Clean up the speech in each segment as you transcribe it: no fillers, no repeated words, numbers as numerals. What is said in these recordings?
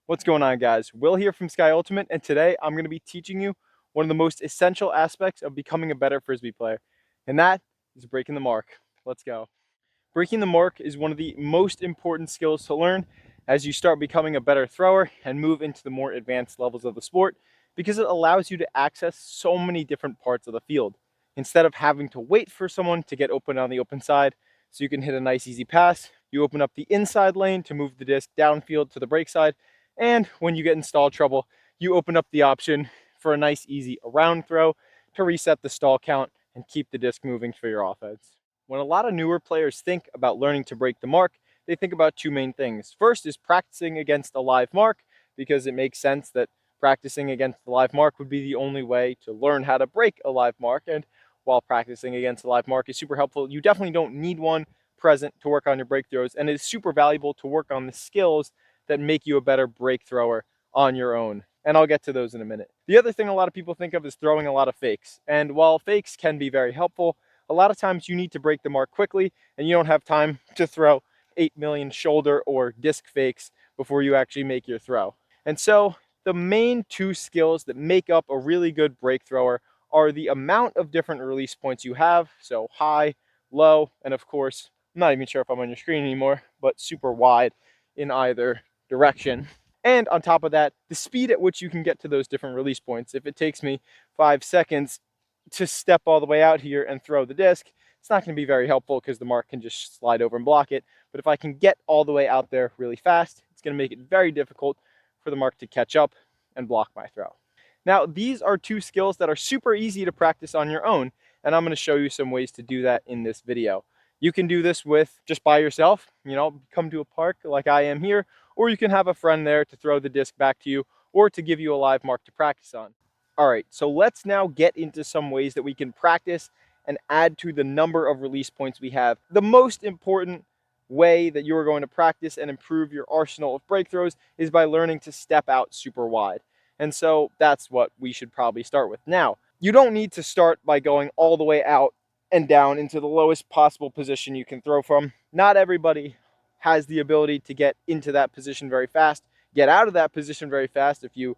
What's going on, guys? Will here from Sky Ultimate, and today I'm going to be teaching you one of the most essential aspects of becoming a better Frisbee player, and that is breaking the mark. Let's go. Breaking the mark is one of the most important skills to learn as you start becoming a better thrower and move into the more advanced levels of the sport, because it allows you to access so many different parts of the field. Instead of having to wait for someone to get open on the open side so you can hit a nice easy pass, you open up the inside lane to move the disc downfield to the break side, and when you get in stall trouble, you open up the option for a nice easy around throw to reset the stall count and keep the disc moving for your offense. When a lot of newer players think about learning to break the mark, they think about two main things. First is practicing against a live mark, because it makes sense that practicing against the live mark would be the only way to learn how to break a live mark. And while practicing against a live mark is super helpful, you definitely don't need one present to work on your break throws, and it is super valuable to work on the skills that make you a better break thrower on your own. And I'll get to those in a minute. The other thing a lot of people think of is throwing a lot of fakes. And while fakes can be very helpful, a lot of times you need to break the mark quickly, and you don't have time to throw 8 million shoulder or disc fakes before you actually make your throw. And so the main two skills that make up a really good break thrower are the amount of different release points you have, so high, low, and of course, I'm not even sure if I'm on your screen anymore, but super wide in either direction. And on top of that, the speed at which you can get to those different release points. If it takes me 5 seconds to step all the way out here and throw the disc, it's not going to be very helpful because the mark can just slide over and block it. But if I can get all the way out there really fast, it's going to make it very difficult for the mark to catch up and block my throw. Now, these are two skills that are super easy to practice on your own, and I'm going to show you some ways to do that in this video. You can do this with just by yourself, come to a park like I am here, or you can have a friend there to throw the disc back to you or to give you a live mark to practice on. All right, so let's now get into some ways that we can practice and add to the number of release points we have. The most important way that you are going to practice and improve your arsenal of break throws is by learning to step out super wide. And so that's what we should probably start with. Now, you don't need to start by going all the way out and down into the lowest possible position you can throw from. Not everybody has the ability to get into that position very fast, get out of that position very fast if you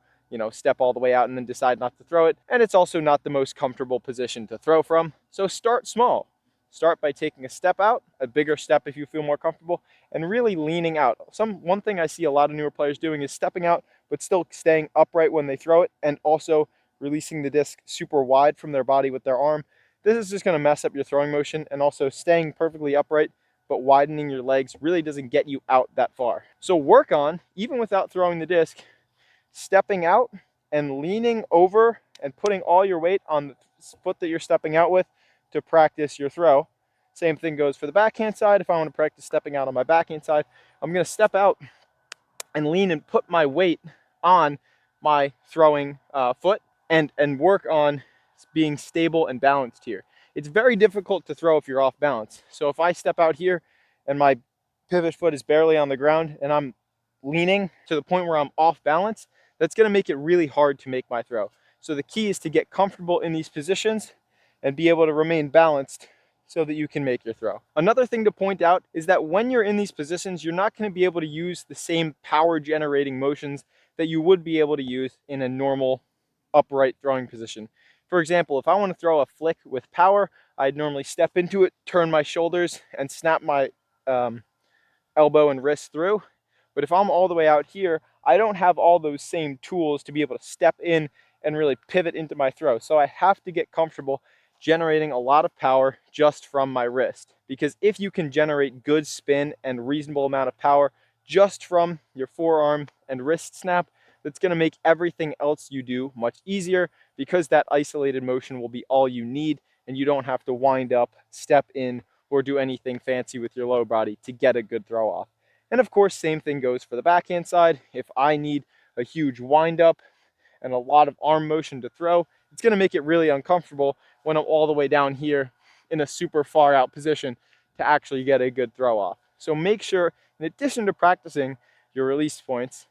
step all the way out and then decide not to throw it. And it's also not the most comfortable position to throw from. So start small. Start by taking a step out, a bigger step if you feel more comfortable, and really leaning out. One thing I see a lot of newer players doing is stepping out, but still staying upright when they throw it, and also releasing the disc super wide from their body with their arm. This is just going to mess up your throwing motion, and also staying perfectly upright but widening your legs really doesn't get you out that far. So work on, even without throwing the disc, stepping out and leaning over and putting all your weight on the foot that you're stepping out with to practice your throw. Same thing goes for the backhand side. If I want to practice stepping out on my backhand side, I'm going to step out and lean and put my weight on my throwing foot and work on being stable and balanced here. It's very difficult to throw if you're off balance. So if I step out here and my pivot foot is barely on the ground and I'm leaning to the point where I'm off balance, that's going to make it really hard to make my throw. So the key is to get comfortable in these positions and be able to remain balanced so that you can make your throw. Another thing to point out is that when you're in these positions, you're not going to be able to use the same power generating motions that you would be able to use in a normal upright throwing position. For example, if I want to throw a flick with power, I'd normally step into it, turn my shoulders, and snap my elbow and wrist through. But if I'm all the way out here, I don't have all those same tools to be able to step in and really pivot into my throw. So I have to get comfortable generating a lot of power just from my wrist. Because if you can generate good spin and reasonable amount of power just from your forearm and wrist snap, that's going to make everything else you do much easier, because that isolated motion will be all you need and you don't have to wind up, step in, or do anything fancy with your lower body to get a good throw off. And of course, same thing goes for the backhand side. If I need a huge wind up and a lot of arm motion to throw, it's going to make it really uncomfortable when I'm all the way down here in a super far out position to actually get a good throw off. So make sure, in addition to practicing your release points,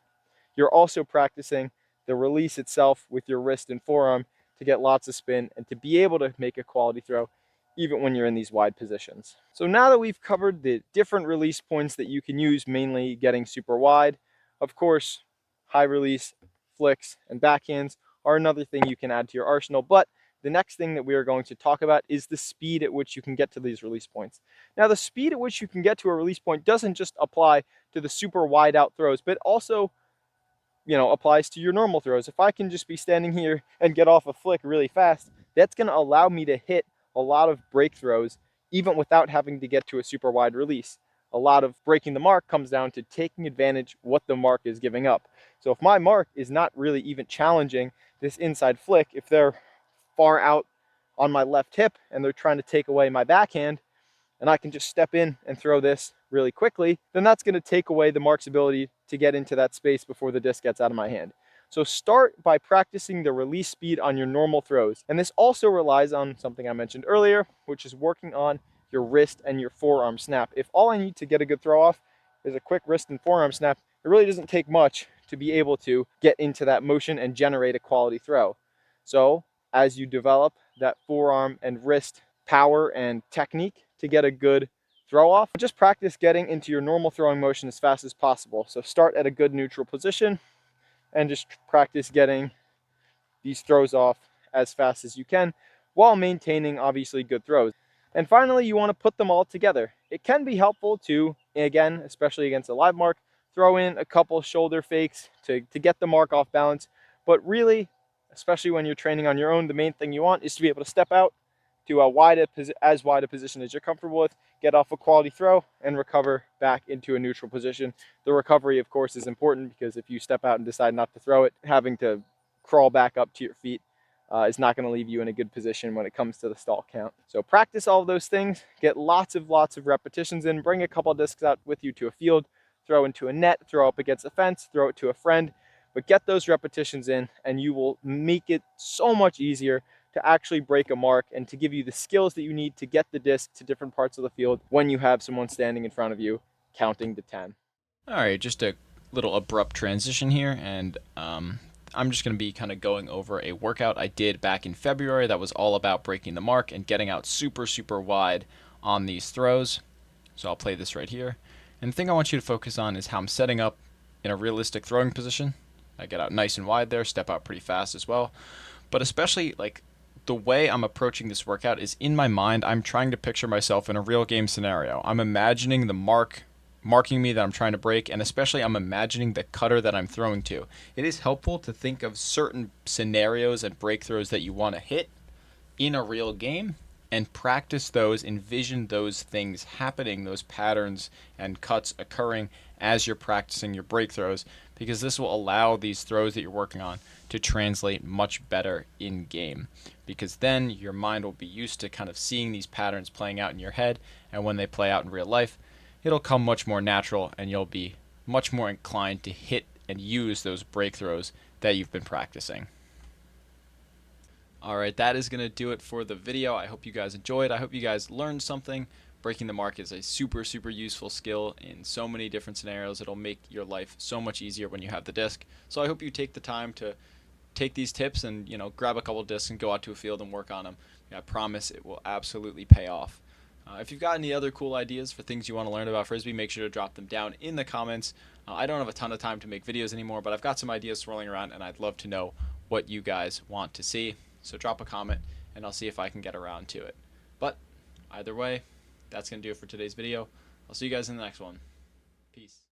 you're also practicing the release itself with your wrist and forearm to get lots of spin and to be able to make a quality throw even when you're in these wide positions. So now that we've covered the different release points that you can use, mainly getting super wide, of course, high release, flicks, and backhands are another thing you can add to your arsenal. But the next thing that we are going to talk about is the speed at which you can get to these release points. Now, the speed at which you can get to a release point doesn't just apply to the super wide out throws, but also applies to your normal throws. If I can just be standing here and get off a flick really fast, that's going to allow me to hit a lot of break throws even without having to get to a super wide release. A lot of breaking the mark comes down to taking advantage what the mark is giving up. So if my mark is not really even challenging this inside flick, if they're far out on my left hip and they're trying to take away my backhand, and I can just step in and throw this really quickly, then that's going to take away the mark's ability to get into that space before the disc gets out of my hand. So start by practicing the release speed on your normal throws. And this also relies on something I mentioned earlier, which is working on your wrist and your forearm snap. If all I need to get a good throw off is a quick wrist and forearm snap, it really doesn't take much to be able to get into that motion and generate a quality throw. So as you develop that forearm and wrist power and technique to get a good throw off, just practice getting into your normal throwing motion as fast as possible. So start at a good neutral position and just practice getting these throws off as fast as you can while maintaining obviously good throws. And finally, you want to put them all together. It can be helpful to, again, especially against a live mark, throw in a couple shoulder fakes to get the mark off balance. But really, especially when you're training on your own, the main thing you want is to be able to step out to as wide a position as you're comfortable with, get off a quality throw, and recover back into a neutral position. The recovery, of course, is important because if you step out and decide not to throw it, having to crawl back up to your feet is not going to leave you in a good position when it comes to the stall count. So practice all of those things, get lots of repetitions in, bring a couple of discs out with you to a field, throw into a net, throw up against a fence, throw it to a friend, but get those repetitions in and you will make it so much easier to actually break a mark and to give you the skills that you need to get the disc to different parts of the field when you have someone standing in front of you counting to 10. All right, just a little abrupt transition here, and I'm just going to be kind of going over a workout I did back in February that was all about breaking the mark and getting out super, super wide on these throws. So I'll play this right here. And the thing I want you to focus on is how I'm setting up in a realistic throwing position. I get out nice and wide there, step out pretty fast as well. But especially like the way I'm approaching this workout is in my mind, I'm trying to picture myself in a real game scenario. I'm imagining the marking me that I'm trying to break, and especially I'm imagining the cutter that I'm throwing to. It is helpful to think of certain scenarios and breakthrows that you want to hit in a real game and practice those, envision those things happening, those patterns and cuts occurring as you're practicing your breakthrows, because this will allow these throws that you're working on to translate much better in game, because then your mind will be used to kind of seeing these patterns playing out in your head, and when they play out in real life, it'll come much more natural and you'll be much more inclined to hit and use those breakthrows that you've been practicing. Alright, that is going to do it for the video. I hope you guys enjoyed. I hope you guys learned something. Breaking the mark is a super, super useful skill in so many different scenarios. It'll make your life so much easier when you have the disc. So I hope you take the time to take these tips and, grab a couple discs and go out to a field and work on them. I promise it will absolutely pay off. If you've got any other cool ideas for things you want to learn about Frisbee, make sure to drop them down in the comments. I don't have a ton of time to make videos anymore, but I've got some ideas swirling around, and I'd love to know what you guys want to see. So drop a comment, and I'll see if I can get around to it. But either way, that's going to do it for today's video. I'll see you guys in the next one. Peace.